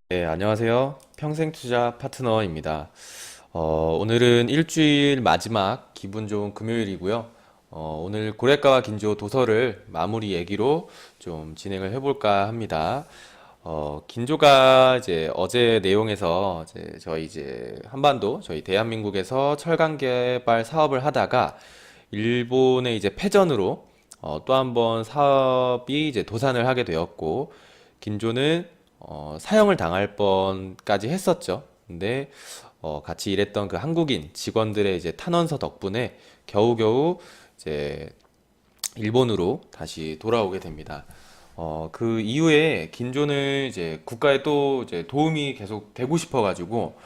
네, 안녕하세요. 평생투자 파트너입니다. 오늘은 일주일 마지막 기분 좋은 금요일이고요. 오늘 고래가와 긴조 도서를 마무리 얘기로 좀 진행을 해볼까 합니다. 긴조가 이제 어제 내용에서 저희 한반도, 저희 대한민국에서 철강 개발 사업을 하다가 일본의 이제 패전으로 또 한 번 사업이 이제 도산을 하게 되었고, 긴조는 사형을 당할 뻔까지 했었죠. 근데 같이 일했던 그 한국인 직원들의 이제 탄원서 덕분에 겨우겨우 이제 일본으로 다시 돌아오게 됩니다. 그 이후에 긴조는 이제 국가에 또 이제 도움이 계속 되고 싶어가지고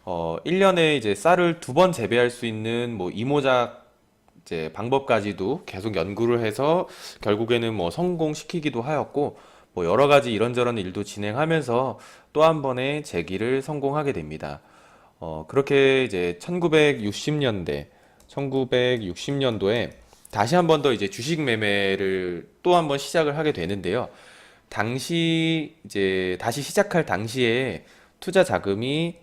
1년에 이제 쌀을 2번 재배할 수 있는 뭐 이모작 이제 방법까지도 계속 연구를 해서 결국에는 뭐 성공시키기도 하였고, 뭐 여러 가지 이런저런 일도 진행하면서 또 한 번의 재기를 성공하게 됩니다. 그렇게 이제 1960년도에 다시 한 번 더 이제 주식 매매를 또 한 번 시작을 하게 되는데요. 당시 이제 다시 시작할 당시에 투자 자금이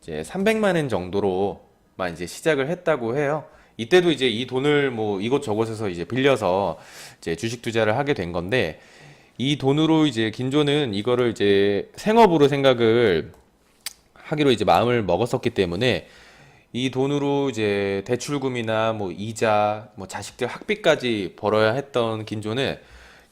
이제 300만 원 정도로만 이제 시작을 했다고 해요. 이때도 이제 이 돈을 뭐 이곳저곳에서 이제 빌려서 이제 주식 투자를 하게 된 건데, 이 돈으로 이제 긴조는 이거를 이제 생업으로 생각을 하기로 이제 마음을 먹었었기 때문에 이 돈으로 이제 대출금이나 뭐 이자, 뭐 자식들 학비까지 벌어야 했던 긴조는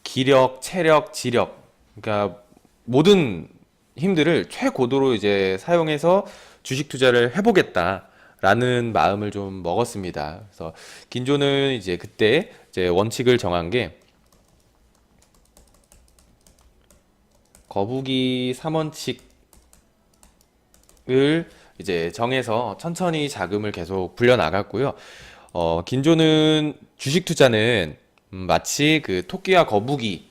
기력, 체력, 지력, 그러니까 모든 힘들을 최고도로 이제 사용해서 주식 투자를 해보겠다라는 마음을 좀 먹었습니다. 그래서 긴조는 이제 그때 이제 원칙을 정한 게 거북이 3원칙을 이제 정해서 천천히 자금을 계속 불려 나갔고요. 긴조는 주식 투자는 마치 그 토끼와 거북이의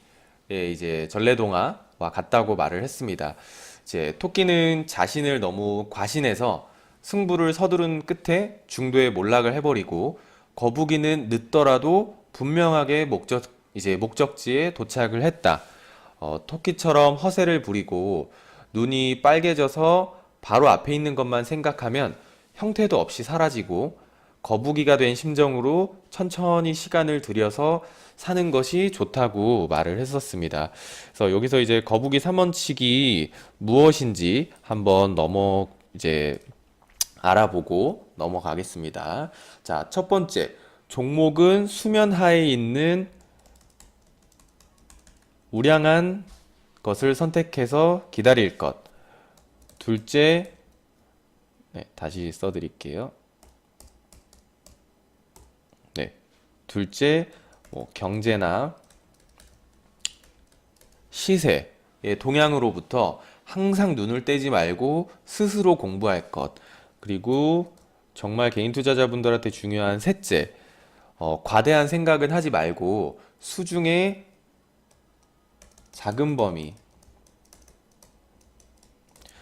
이제 전래동화와 같다고 말을 했습니다. 이제 토끼는 자신을 너무 과신해서 승부를 서두른 끝에 중도에 몰락을 해버리고, 거북이는 늦더라도 분명하게 목적지에 도착을 했다. 토끼처럼 허세를 부리고 눈이 빨개져서 바로 앞에 있는 것만 생각하면 형태도 없이 사라지고, 거북이가 된 심정으로 천천히 시간을 들여서 사는 것이 좋다고 말을 했었습니다. 그래서 여기서 이제 거북이 3원칙이 무엇인지 한번 이제 알아보고 넘어가겠습니다. 자, 첫 번째, 종목은 수면 하에 있는 우량한 것을 선택해서 기다릴 것. 둘째, 네, 다시 써드릴게요. 네, 둘째, 뭐 경제나 시세의 동향으로부터 항상 눈을 떼지 말고 스스로 공부할 것. 그리고 정말 개인 투자자분들한테 중요한 셋째, 과대한 생각은 하지 말고 수중에 작은 범위,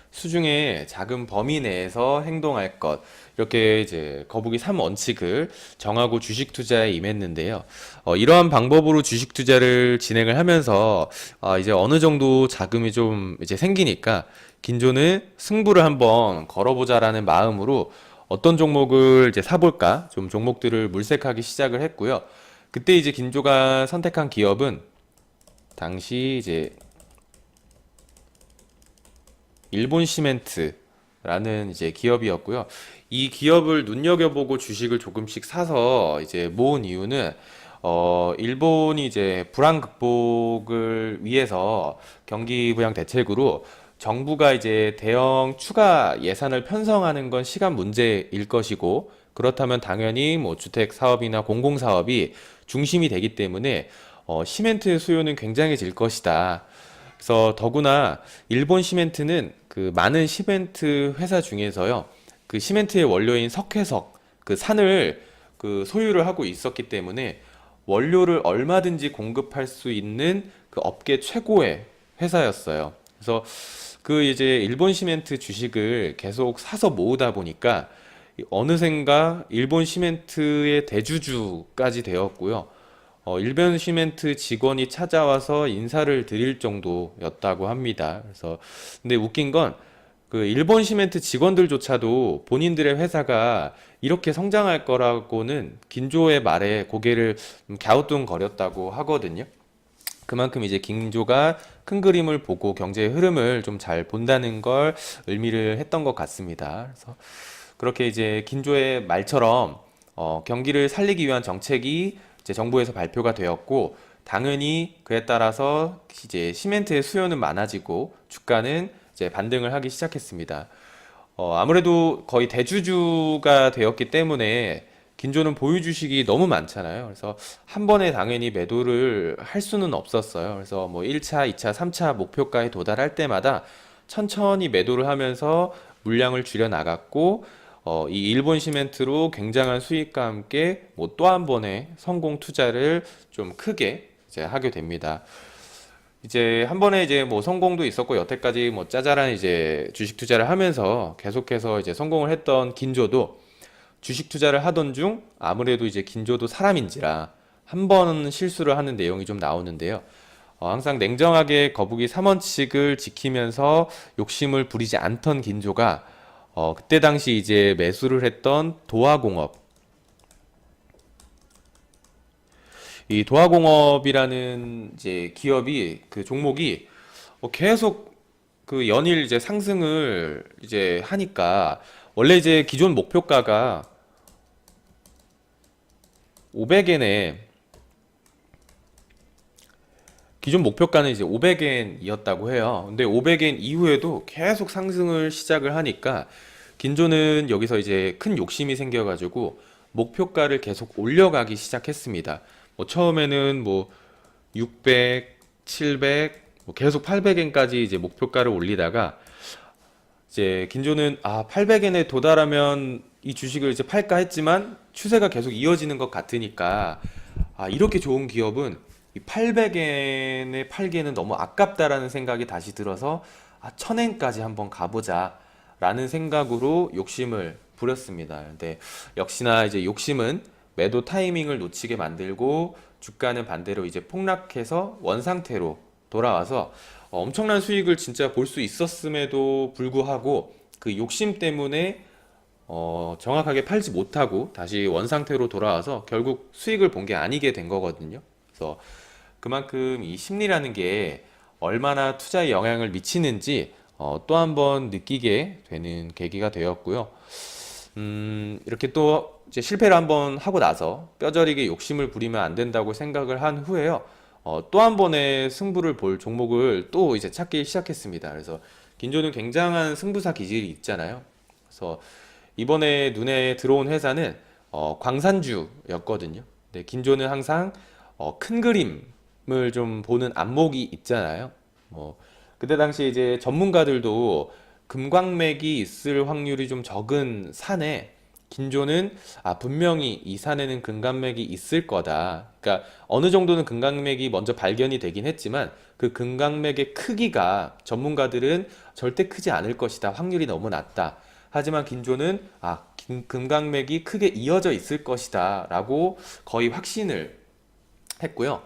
수중에 작은 범위 내에서 행동할 것. 이렇게 이제 거북이 3원칙을 정하고 주식 투자에 임했는데요. 이러한 방법으로 주식 투자를 진행을 하면서 이제 어느 정도 자금이 좀 이제 생기니까 긴조는 승부를 한번 걸어보자라는 마음으로 어떤 종목을 이제 사볼까 좀 종목들을 물색하기 시작을 했고요. 그때 이제 긴조가 선택한 기업은 당시 이제 일본 시멘트라는 이제 기업이었고요. 이 기업을 눈여겨보고 주식을 조금씩 사서 이제 모은 이유는 일본이 이제 불황 극복을 위해서 경기 부양 대책으로 정부가 이제 대형 추가 예산을 편성하는 건 시간 문제일 것이고, 그렇다면 당연히 뭐 주택 사업이나 공공 사업이 중심이 되기 때문에 시멘트 수요는 굉장해질 것이다. 그래서 더구나 일본 시멘트는 그 많은 시멘트 회사 중에서요, 그 시멘트의 원료인 석회석 그 산을 그 소유를 하고 있었기 때문에 원료를 얼마든지 공급할 수 있는 그 업계 최고의 회사였어요. 그래서 그 이제 일본 시멘트 주식을 계속 사서 모으다 보니까 어느샌가 일본 시멘트의 대주주까지 되었고요. 일본 시멘트 직원이 찾아와서 인사를 드릴 정도였다고 합니다. 그래서 근데 웃긴 건 그 일본 시멘트 직원들조차도 본인들의 회사가 이렇게 성장할 거라고는 긴조의 말에 고개를 갸우뚱거렸다고 하거든요. 그만큼 이제 긴조가 큰 그림을 보고 경제의 흐름을 좀 잘 본다는 걸 의미를 했던 것 같습니다. 그래서 그렇게 이제 긴조의 말처럼 경기를 살리기 위한 정책이 이제 정부에서 발표가 되었고, 당연히 그에 따라서 이제 시멘트의 수요는 많아지고 주가는 이제 반등을 하기 시작했습니다. 아무래도 거의 대주주가 되었기 때문에 긴조는 보유 주식이 너무 많잖아요. 그래서 한 번에 당연히 매도를 할 수는 없었어요. 그래서 뭐 1차, 2차, 3차 목표가에 도달할 때마다 천천히 매도를 하면서 물량을 줄여 나갔고, 이 일본 시멘트로 굉장한 수익과 함께 뭐 또 한 번의 성공 투자를 좀 크게 이제 하게 됩니다. 이제 한 번에 이제 뭐 성공도 있었고, 여태까지 뭐 짜잘한 이제 주식 투자를 하면서 계속해서 이제 성공을 했던 긴조도 주식 투자를 하던 중 아무래도 이제 긴조도 사람인지라 한 번 실수를 하는 내용이 좀 나오는데요. 항상 냉정하게 거북이 3원칙을 지키면서 욕심을 부리지 않던 긴조가 그때 당시 이제 매수를 했던 도화공업, 이 도화공업이라는 이제 기업이 그 종목이 계속 그 연일 이제 상승을 이제 하니까, 원래 이제 기존 목표가가 500엔에 기존 목표가는 이제 500엔이었다고 해요. 근데 500엔 이후에도 계속 상승을 시작을 하니까 긴조는 여기서 이제 큰 욕심이 생겨가지고 목표가를 계속 올려가기 시작했습니다. 뭐 처음에는 뭐 600, 700, 뭐 계속 800엔까지 이제 목표가를 올리다가, 이제 긴조는 800엔에 도달하면 이 주식을 이제 팔까 했지만 추세가 계속 이어지는 것 같으니까, 이렇게 좋은 기업은 이 800엔에 팔기에는 너무 아깝다라는 생각이 다시 들어서 1000엔까지 한번 가보자 라는 생각으로 욕심을 부렸습니다. 근데 역시나 이제 욕심은 매도 타이밍을 놓치게 만들고 주가는 반대로 이제 폭락해서 원상태로 돌아와서 엄청난 수익을 진짜 볼 수 있었음에도 불구하고 그 욕심 때문에 정확하게 팔지 못하고 다시 원상태로 돌아와서 결국 수익을 본 게 아니게 된 거거든요. 그래서 그만큼 이 심리라는 게 얼마나 투자에 영향을 미치는지 또 한 번 느끼게 되는 계기가 되었고요. 이렇게 또 이제 실패를 한번 하고 나서 뼈저리게 욕심을 부리면 안 된다고 생각을 한 후에요. 또 한 번의 승부를 볼 종목을 또 이제 찾기 시작했습니다. 그래서 긴조는 굉장한 승부사 기질이 있잖아요. 그래서 이번에 눈에 들어온 회사는 광산주였거든요. 네, 긴조는 항상 큰 그림을 좀 보는 안목이 있잖아요. 뭐 그때 당시 이제 전문가들도 금광맥이 있을 확률이 좀 적은 산에 긴조는 분명히 이 산에는 금강맥이 있을 거다. 그러니까 어느 정도는 금강맥이 먼저 발견이 되긴 했지만 그 금강맥의 크기가 전문가들은 절대 크지 않을 것이다. 확률이 너무 낮다. 하지만 긴조는 금강맥이 크게 이어져 있을 것이다라고 거의 확신을 했고요.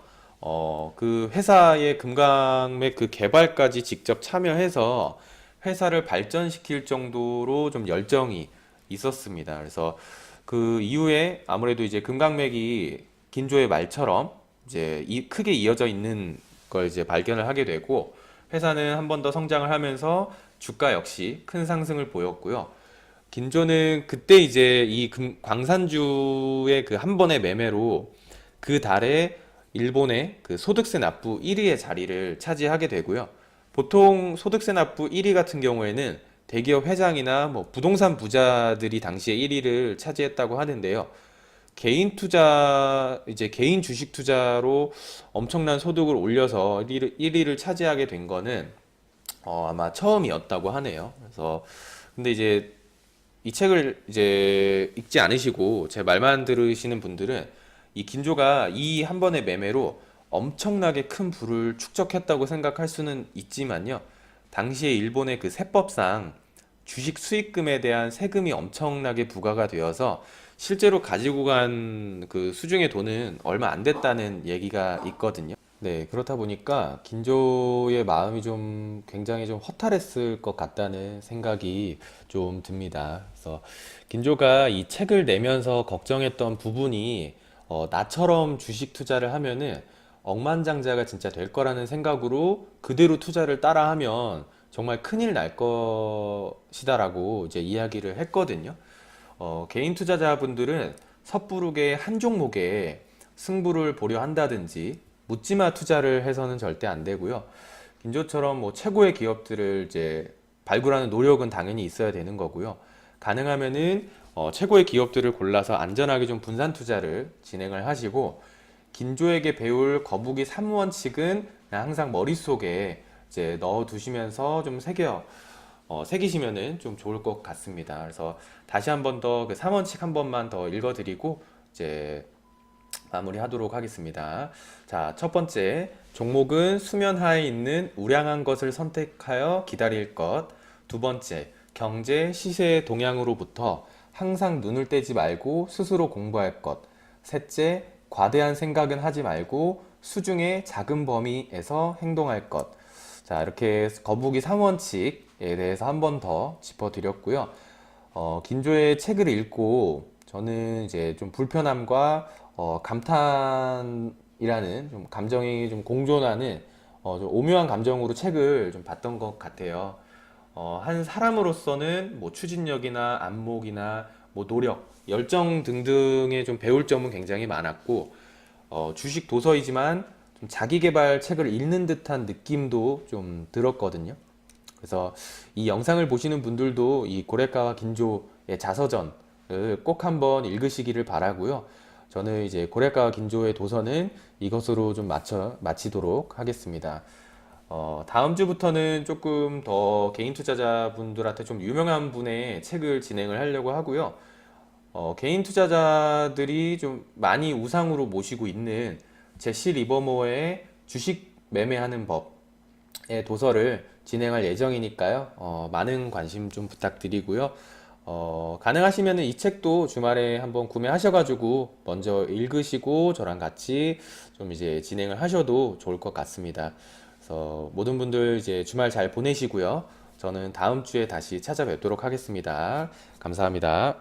그 회사의 금강맥 그 개발까지 직접 참여해서 회사를 발전시킬 정도로 좀 열정이 있었습니다. 그래서 그 이후에 아무래도 이제 금강맥이 긴조의 말처럼 이제 크게 이어져 있는 걸 이제 발견을 하게 되고, 회사는 한 번 더 성장을 하면서 주가 역시 큰 상승을 보였고요. 긴조는 그때 이제 이 광산주의 그 한 번의 매매로 그 달에 일본의 그 소득세 납부 1위의 자리를 차지하게 되고요. 보통 소득세 납부 1위 같은 경우에는 대기업 회장이나 뭐 부동산 부자들이 당시에 1위를 차지했다고 하는데요. 개인 투자, 이제 개인 주식 투자로 엄청난 소득을 올려서 1위를 차지하게 된 거는 아마 처음이었다고 하네요. 그래서 근데 이제 이 책을 이제 읽지 않으시고 제 말만 들으시는 분들은 이 긴조가 이 한 번의 매매로 엄청나게 큰 부를 축적했다고 생각할 수는 있지만요. 당시에 일본의 그 세법상 주식 수익금에 대한 세금이 엄청나게 부과가 되어서 실제로 가지고 간 그 수중의 돈은 얼마 안 됐다는 얘기가 있거든요. 네, 그렇다 보니까 긴조의 마음이 좀 굉장히 좀 허탈했을 것 같다는 생각이 좀 듭니다. 그래서 긴조가 이 책을 내면서 걱정했던 부분이 나처럼 주식 투자를 하면은 억만장자가 진짜 될 거라는 생각으로 그대로 투자를 따라하면 정말 큰일 날 것이다라고 이제 이야기를 했거든요. 개인 투자자분들은 섣부르게 한 종목에 승부를 보려 한다든지 묻지마 투자를 해서는 절대 안 되고요. 긴조처럼 뭐 최고의 기업들을 이제 발굴하는 노력은 당연히 있어야 되는 거고요. 가능하면은 최고의 기업들을 골라서 안전하게 좀 분산 투자를 진행을 하시고 긴조에게 배울 거북이 3원칙은 그냥 항상 머릿속에 이제 넣어 두시면서 좀 새기시면은 좀 좋을 것 같습니다. 그래서 다시 한 번 더 그 3원칙 한 번만 더 읽어드리고 이제 마무리하도록 하겠습니다. 자, 첫 번째, 종목은 수면 하에 있는 우량한 것을 선택하여 기다릴 것. 두 번째, 경제, 시세의 동향으로부터 항상 눈을 떼지 말고 스스로 공부할 것. 셋째, 과대한 생각은 하지 말고 수중의 작은 범위에서 행동할 것. 자, 이렇게 거북이 3원칙에 대해서 한 번 더 짚어드렸고요. 긴조의 책을 읽고 저는 이제 좀 불편함과 감탄이라는 좀 감정이 좀 공존하는 좀 오묘한 감정으로 책을 좀 봤던 것 같아요. 한 사람으로서는 뭐 추진력이나 안목이나 뭐 노력, 열정 등등의 좀 배울 점은 굉장히 많았고, 주식 도서이지만 좀 자기 개발 책을 읽는 듯한 느낌도 좀 들었거든요. 그래서 이 영상을 보시는 분들도 이 고레카와 긴조의 자서전을 꼭 한번 읽으시기를 바라고요. 저는 이제 고레카와 긴조의 도서는 이것으로 좀 마치도록 하겠습니다. 다음 주부터는 조금 더 개인 투자자분들한테 좀 유명한 분의 책을 진행을 하려고 하고요. 개인 투자자들이 좀 많이 우상으로 모시고 있는 제시 리버모어의 주식 매매하는 법의 도서를 진행할 예정이니까요. 많은 관심 좀 부탁드리고요. 가능하시면 이 책도 주말에 한번 구매하셔가지고 먼저 읽으시고 저랑 같이 좀 이제 진행을 하셔도 좋을 것 같습니다. 그래서 모든 분들 이제 주말 잘 보내시고요. 저는 다음 주에 다시 찾아뵙도록 하겠습니다. 감사합니다.